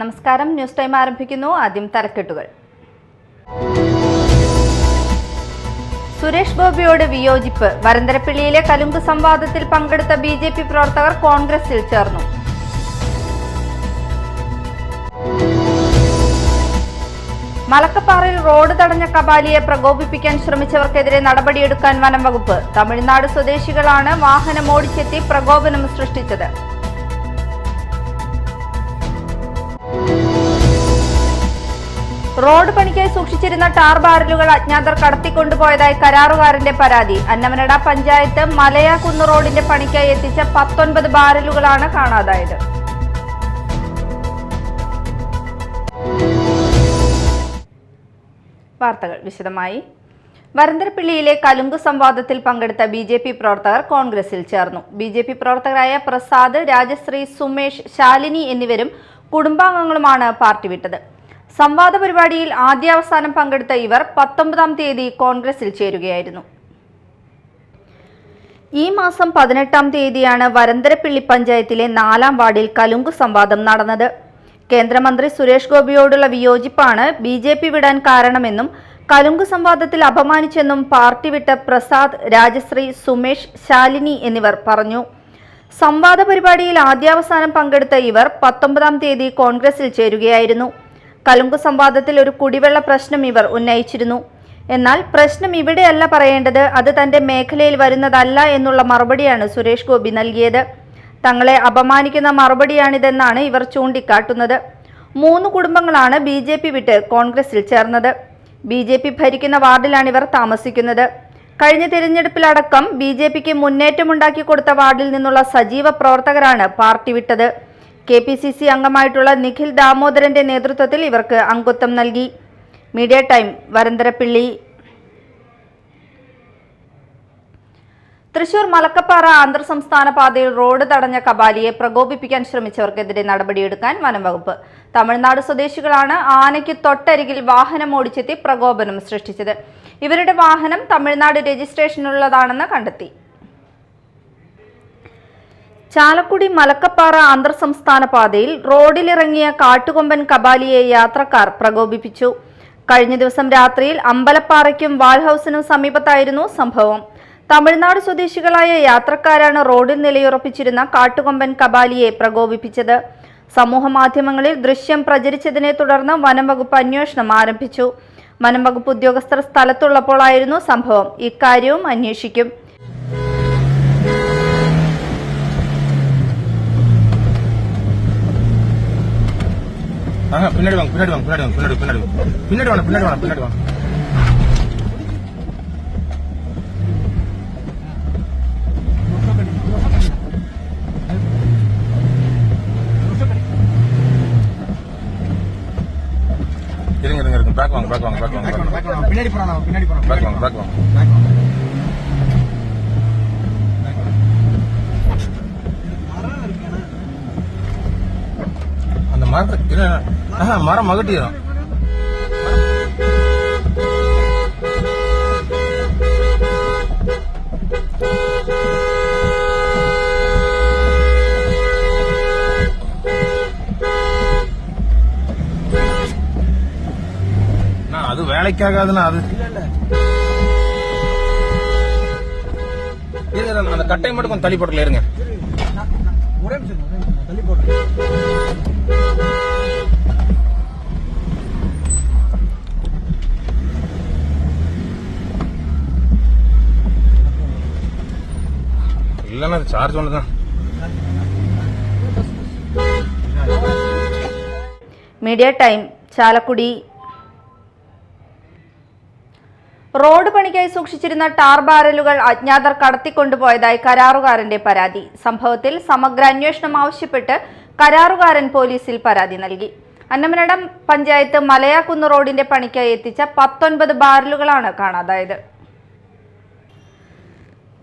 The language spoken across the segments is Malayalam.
നമസ്കാരം. ന്യൂസ് ടൈം ആരംഭിക്കുന്നു. ആദ്യം തലക്കെട്ടുകൾ. സുരേഷ് ഗോപിയോട് വിയോജിപ്പ്. വരന്തരപ്പിള്ളിയിലെ കലുങ്ക് സംവാദത്തിൽ പങ്കെടുത്ത ബിജെപി പ്രവർത്തകർ കോൺഗ്രസിൽ ചേർന്നു. മലക്കപ്പാറയിൽ റോഡ് തടഞ്ഞ കബാലിയെ പ്രകോപിപ്പിക്കാൻ ശ്രമിച്ചവർക്കെതിരെ നടപടിയെടുക്കാൻ വനം വകുപ്പ്. തമിഴ്നാട് സ്വദേശികളാണ് വാഹനമോടിച്ചെത്തി പ്രകോപനം സൃഷ്ടിച്ചത്. റോഡ് പണിക്കായി സൂക്ഷിച്ചിരുന്ന ടാർ ബാരലുകൾ അജ്ഞാതർ കടത്തിക്കൊണ്ടുപോയതായി കരാറുകാരന്റെ പരാതി. അന്നമനട പഞ്ചായത്ത് മലയാകുന്ന് റോഡിന്റെ പണിക്കായി എത്തിച്ച 19 ബാരലുകളാണ് കാണാതായത്. വാർത്തകൾ വിശദമായി. വരന്തരപ്പിള്ളിയിലെ കലുങ്ക് സംവാദത്തിൽ പങ്കെടുത്ത ബിജെപി പ്രവർത്തകർ കോൺഗ്രസിൽ ചേർന്നു. ബിജെപി പ്രവർത്തകരായ പ്രസാദ്, രാജശ്രീ, സുമേഷ്, ശാലിനി എന്നിവരും കുടുംബാംഗങ്ങളുമാണ് പാർട്ടി വിട്ടത്. സംവാദ പരിപാടിയിൽ ആദ്യാവസാനം പങ്കെടുത്ത ഇവർ 19-ാം തീയതി കോൺഗ്രസിൽ ചേരുകയായിരുന്നു. ഈ മാസം 18-ാം തീയതിയാണ് വരന്തരപ്പിള്ളി പഞ്ചായത്തിലെ 4-ാം വാർഡിൽ കലുങ്ക് സംവാദം നടന്നത്. കേന്ദ്രമന്ത്രി സുരേഷ് ഗോപിയോടുള്ള വിയോജിപ്പാണ് ബിജെപി വിടാൻ കാരണമെന്നും കലുങ്ക് സംവാദത്തിൽ അപമാനിച്ചെന്നും പാർട്ടി വിട്ട പ്രസാദ്, രാജശ്രീ, സുമേഷ്, ശാലിനി എന്നിവർ പറഞ്ഞു. സംവാദ പരിപാടിയിൽ ആദ്യാവസാനം പങ്കെടുത്ത ഇവർ 19-ാം തീയതി കോൺഗ്രസിൽ ചേരുകയായിരുന്നു. കലുങ്ക് സംവാദത്തിൽ ഒരു കുടിവെള്ള പ്രശ്നം ഇവർ ഉന്നയിച്ചിരുന്നു. എന്നാൽ പ്രശ്നം ഇവിടെയല്ല പറയേണ്ടത്, അത് തന്റെ മേഖലയിൽ വരുന്നതല്ല എന്നുള്ള മറുപടിയാണ് സുരേഷ് ഗോപി നൽകിയത്. തങ്ങളെ അപമാനിക്കുന്ന മറുപടിയാണിതെന്നാണ് ഇവർ ചൂണ്ടിക്കാട്ടുന്നത്. 3 കുടുംബങ്ങളാണ് ബിജെപി വിട്ട് കോൺഗ്രസിൽ ചേർന്നത്. ബിജെപി ഭരിക്കുന്ന വാർഡിലാണ് ഇവർ താമസിക്കുന്നത്. കഴിഞ്ഞ തിരഞ്ഞെടുപ്പിലടക്കം ബിജെപിക്ക് മുന്നേറ്റമുണ്ടാക്കി കൊടുത്ത വാർഡിൽ നിന്നുള്ള സജീവ പ്രവർത്തകരാണ് പാർട്ടി വിട്ടത്. KPCC അംഗമായിട്ടുള്ള നിഖിൽ ദാമോദരന്റെ നേതൃത്വത്തിൽ ഇവർക്ക് അംഗത്വം നൽകി. Media time, Varantharappilly. തൃശൂർ മലക്കപ്പാറ അന്തർ സംസ്ഥാന പാതയിൽ റോഡ് തടഞ്ഞ കബാലിയെ പ്രകോപിപ്പിക്കാൻ ശ്രമിച്ചവർക്കെതിരെ നടപടിയെടുക്കാൻ വനം വകുപ്പ്. തമിഴ്നാട് സ്വദേശികളാണ് ആനയ്ക്ക് തൊട്ടരികിൽ വാഹനം ഓടിച്ചെത്തി പ്രകോപനം സൃഷ്ടിച്ചത്. ഇവരുടെ വാഹനം തമിഴ്നാട് രജിസ്ട്രേഷനുള്ളതാണെന്ന് കണ്ടെത്തി. ചാലക്കുടി മലക്കപ്പാറ അന്തർ സംസ്ഥാന പാതയിൽ റോഡിലിറങ്ങിയ കാട്ടുകൊമ്പൻ കബാലിയെ യാത്രക്കാർ പ്രകോപിപ്പിച്ചു. കഴിഞ്ഞ ദിവസം രാത്രിയിൽ അമ്പലപ്പാറയ്ക്കും വാൾ ഹൌസിനും സമീപത്തായിരുന്നു സംഭവം. തമിഴ്നാട് സ്വദേശികളായ യാത്രക്കാരാണ് റോഡിൽ നിലയുറപ്പിച്ചിരുന്ന കാട്ടുകൊമ്പൻ കബാലിയെ പ്രകോപിപ്പിച്ചത്. സമൂഹ മാധ്യമങ്ങളിൽ ദൃശ്യം പ്രചരിച്ചതിനെ തുടർന്ന് വനം വകുപ്പ് അന്വേഷണം ആരംഭിച്ചു. വനം വകുപ്പ് ഉദ്യോഗസ്ഥർ സ്ഥലത്തുള്ളപ്പോഴായിരുന്നു സംഭവം. ഇക്കാര്യവും അന്വേഷിക്കും. പിന്നാടി വാങ്ങ இருங்க பேக் வாங்க பின்னாடி போறானே அந்த மரம் மகட்டிடும். அது வேலைக்காகாதுன்னா அது அந்த கட்டை மட்டும் கொஞ்சம் தள்ளி போட்டுல இருங்க. தள்ளி போட்டு இல்லைன்னா அது சார்ஜ் ஒண்ணுதான். Media time, Chalakudy. റോഡ് പണിക്കായി സൂക്ഷിച്ചിരുന്ന ടാർ ബാരലുകൾ അജ്ഞാതർ കടത്തിക്കൊണ്ടുപോയതായി കരാറുകാരന്റെ പരാതി. സംഭവത്തിൽ സമഗ്ര അന്വേഷണം ആവശ്യപ്പെട്ട് കരാറുകാരൻ പോലീസിൽ പരാതി നൽകി. അന്നമനട പഞ്ചായത്ത് മലയാകുന്ന് റോഡിന്റെ പണിക്കായി എത്തിച്ച 19 ബാരലുകളാണ് കാണാതായത്.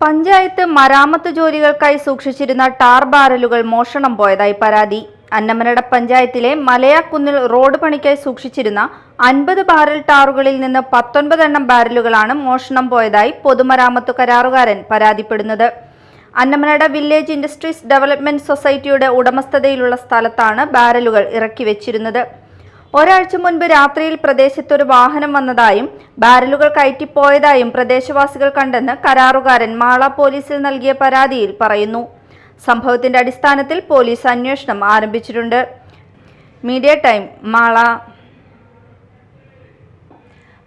പഞ്ചായത്ത് മരാമത്ത് ജോലികൾക്കായി സൂക്ഷിച്ചിരുന്ന ടാർ ബാരലുകൾ മോഷണം പോയതായി പരാതി. അന്നമനട പഞ്ചായത്തിലെ മലയാകുന്നിൽ റോഡ് പണിക്കായി സൂക്ഷിച്ചിരുന്ന 50 ബാരൽ ടാറുകളിൽ നിന്ന് 19 ബാരലുകളാണ് മോഷണം പോയതായി പൊതുമരാമത്ത് കരാറുകാരൻ പരാതിപ്പെടുന്നത്. അന്നമനട വില്ലേജ് ഇൻഡസ്ട്രീസ് ഡെവലപ്മെന്റ് സൊസൈറ്റിയുടെ ഉടമസ്ഥതയിലുള്ള സ്ഥലത്താണ് ബാരലുകൾ ഇറക്കി വെച്ചിരുന്നത്. ഒരാഴ്ച മുൻപ് രാത്രിയിൽ പ്രദേശത്തൊരു വാഹനം വന്നതായും ബാരലുകൾ കയറ്റിപ്പോയതായും പ്രദേശവാസികൾ കണ്ടെന്ന് കരാറുകാരൻ മാള പോലീസിൽ നൽകിയ പരാതിയിൽ പറയുന്നു. സംഭവത്തിന്റെ അടിസ്ഥാനത്തിൽ പോലീസ് അന്വേഷണം ആരംഭിച്ചിട്ടുണ്ട്. Media time Mala.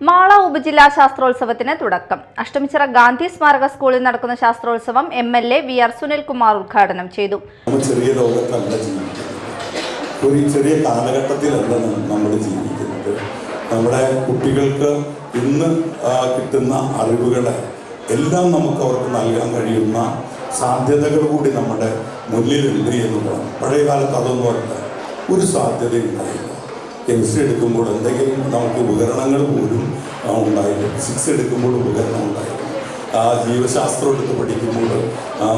മാള ഉപജില്ലാ ശാസ്ത്രോത്സവത്തിന് തുടക്കം. അഷ്ടമിച്ചിറ ഗാന്ധി സ്മാരക സ്കൂളിൽ നടക്കുന്ന ശാസ്ത്രോത്സവം MLA VR സുനിൽകുമാർ ഉദ്ഘാടനം ചെയ്തു. ഒരു ചെറിയ കാലഘട്ടത്തിലല്ല നമ്മൾ ജീവിക്കുന്നത്. നമ്മുടെ കുട്ടികൾക്ക് ഇന്ന് കിട്ടുന്ന അറിവുകളെ എല്ലാം നമുക്ക് അവർക്ക് നൽകാൻ കഴിയുന്ന സാധ്യതകൾ കൂടി നമ്മുടെ മുന്നിലുണ്ട് എന്നുള്ളതാണ്. പഴയ കാലത്ത് അതൊന്നുമല്ല, ഒരു സാധ്യതയുണ്ടായില്ല. കെമിസ്ട്രി എടുക്കുമ്പോൾ എന്തെങ്കിലും നമുക്ക് ഉപകരണങ്ങൾ പോലും ഉണ്ടായിരുന്നു. ഫിസിക്സ് എടുക്കുമ്പോൾ ഉപകരണം ഉണ്ടായിരുന്നു. ജീവശാസ്ത്രം എടുത്ത് പഠിക്കുമ്പോൾ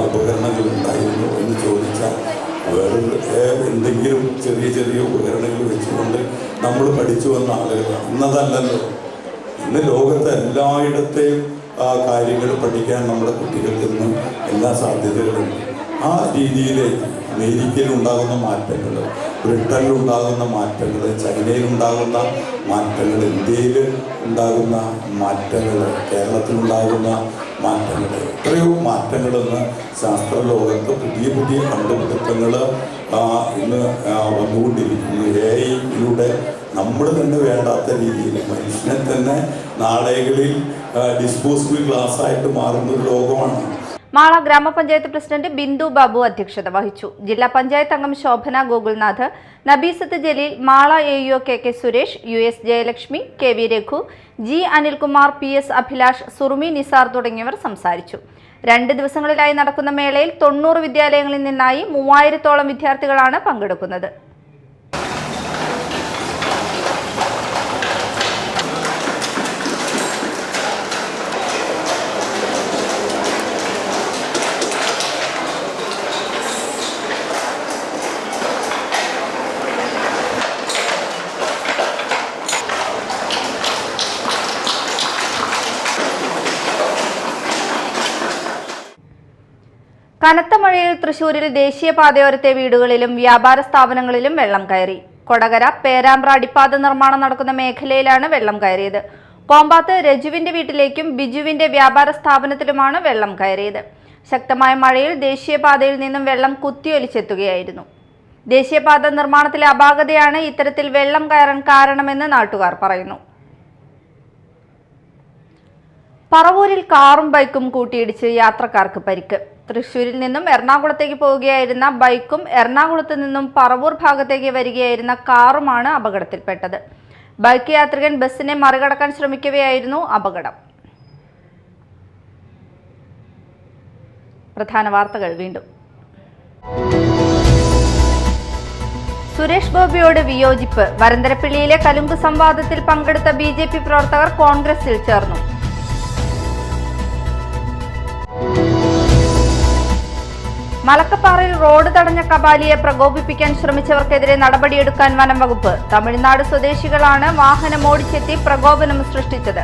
ഉപകരണങ്ങൾ ഉണ്ടായിരുന്നു എന്ന് ചോദിച്ചാൽ വേറെ എന്തെങ്കിലും ചെറിയ ചെറിയ ഉപകരണങ്ങൾ വെച്ചുകൊണ്ട് നമ്മൾ പഠിച്ചു വന്ന ആളുകളാണ്. ഇന്നതല്ലല്ലോ. ഇന്ന് ലോകത്തെ എല്ലായിടത്തെയും കാര്യങ്ങൾ പഠിക്കാൻ നമ്മുടെ കുട്ടികൾക്ക് ഇന്ന് എല്ലാ സാധ്യതകളുണ്ട്. ആ രീതിയിലേക്ക് അമേരിക്കയിലുണ്ടാകുന്ന മാറ്റങ്ങൾ, ബ്രിട്ടനിലുണ്ടാകുന്ന മാറ്റങ്ങൾ, ചൈനയിലുണ്ടാകുന്ന മാറ്റങ്ങൾ, ഇന്ത്യയിൽ ഉണ്ടാകുന്ന മാറ്റങ്ങൾ, കേരളത്തിലുണ്ടാകുന്ന മാറ്റങ്ങൾ, എത്രയോ മാറ്റങ്ങളെന്ന് ശാസ്ത്രലോകത്ത് പുതിയ പുതിയ കണ്ടുപിടുത്തങ്ങൾ ഇന്ന് വന്നുകൊണ്ടിരിക്കുന്നു. AI-യിലൂടെ നമ്മൾ തന്നെ വേണ്ടാത്ത രീതിയിൽ മനുഷ്യനെ തന്നെ നാളെകളിൽ ഡിസ്പോസിബിൾ ഗ്ലാസ് ആയിട്ട് മാറുന്ന ഒരു ലോകമാണ്. മാള ഗ്രാമപഞ്ചായത്ത് പ്രസിഡന്റ് ബിന്ദു ബാബു അധ്യക്ഷത വഹിച്ചു. ജില്ലാ പഞ്ചായത്ത് അംഗം Shobhana Gokulnath, Nabeesath Jaleel, Mala AEO KK Suresh, US Jayalakshmi, KV Raghu, G Anilkumar, PS Abhilash, Surumi Nisar തുടങ്ങിയവർ സംസാരിച്ചു. 2 ദിവസങ്ങളിലായി നടക്കുന്ന മേളയിൽ 90 വിദ്യാലയങ്ങളിൽ നിന്നായി 3000-ഓളം വിദ്യാർത്ഥികളാണ് പങ്കെടുക്കുന്നത്. കനത്ത മഴയിൽ തൃശൂരിൽ ദേശീയപാതയോരത്തെ വീടുകളിലും വ്യാപാര സ്ഥാപനങ്ങളിലും വെള്ളം കയറി. കൊടകര പേരാമ്പ്ര അടിപ്പാത നിർമ്മാണം നടക്കുന്ന മേഖലയിലാണ് വെള്ളം കയറിയത്. കോമ്പാത്ത് രജുവിന്റെ വീട്ടിലേക്കും ബിജുവിന്റെ വ്യാപാര സ്ഥാപനത്തിലുമാണ് വെള്ളം കയറിയത്. ശക്തമായ മഴയിൽ ദേശീയപാതയിൽ നിന്നും വെള്ളം കുത്തിയൊലിച്ചെത്തുകയായിരുന്നു. ദേശീയപാത നിർമ്മാണത്തിലെ അപാകതയാണ് ഇത്തരത്തിൽ വെള്ളം കയറാൻ കാരണമെന്ന് നാട്ടുകാർ പറയുന്നു. പറവൂരിൽ കാറും ബൈക്കും കൂട്ടിയിടിച്ച് യാത്രക്കാർക്ക് പരിക്ക്. തൃശൂരിൽ നിന്നും എറണാകുളത്തേക്ക് പോവുകയായിരുന്ന ബൈക്കും എറണാകുളത്ത് നിന്നും പറവൂർ ഭാഗത്തേക്ക് വരികയായിരുന്ന കാറുമാണ് അപകടത്തിൽപ്പെട്ടത്. ബൈക്ക് യാത്രികൻ ബസ്സിനെ മറികടക്കാൻ ശ്രമിക്കവെയായിരുന്നു അപകടം. പ്രധാന വാർത്തകൾ വീണ്ടും. സുരേഷ് ഗോപിയോട് വിയോജിപ്പ്. വരന്തരപ്പിള്ളിയിലെ കലുങ്ക് സംവാദത്തിൽ പങ്കെടുത്ത BJP പ്രവർത്തകർ കോൺഗ്രസിൽ ചേർന്നു. മലക്കപ്പാറയിൽ റോഡ് തടഞ്ഞ കബാലിയെ പ്രകോപിപ്പിക്കാൻ ശ്രമിച്ചവർക്കെതിരെ നടപടിയെടുക്കാൻ വനം വകുപ്പ്. തമിഴ്നാട് സ്വദേശികളാണ് വാഹനമോടിച്ചെത്തി പ്രകോപനം സൃഷ്ടിച്ചത്.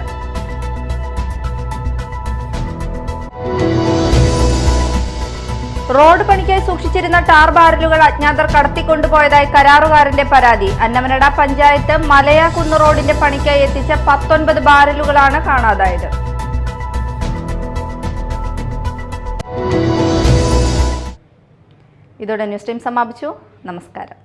റോഡ് പണിക്കായി സൂക്ഷിച്ചിരുന്ന ടാർ ബാരലുകൾ അജ്ഞാതർ കടത്തിക്കൊണ്ടുപോയതായി കരാറുകാരന്റെ പരാതി. അന്നമനട പഞ്ചായത്ത് മലയാകുന്ന് റോഡിന്റെ പണിക്കായി എത്തിച്ച 19 ബാരലുകളാണ് കാണാതായത്. ഇതോടെ ന്യൂസ് ടൈം സമാപിച്ചു. നമസ്കാരം.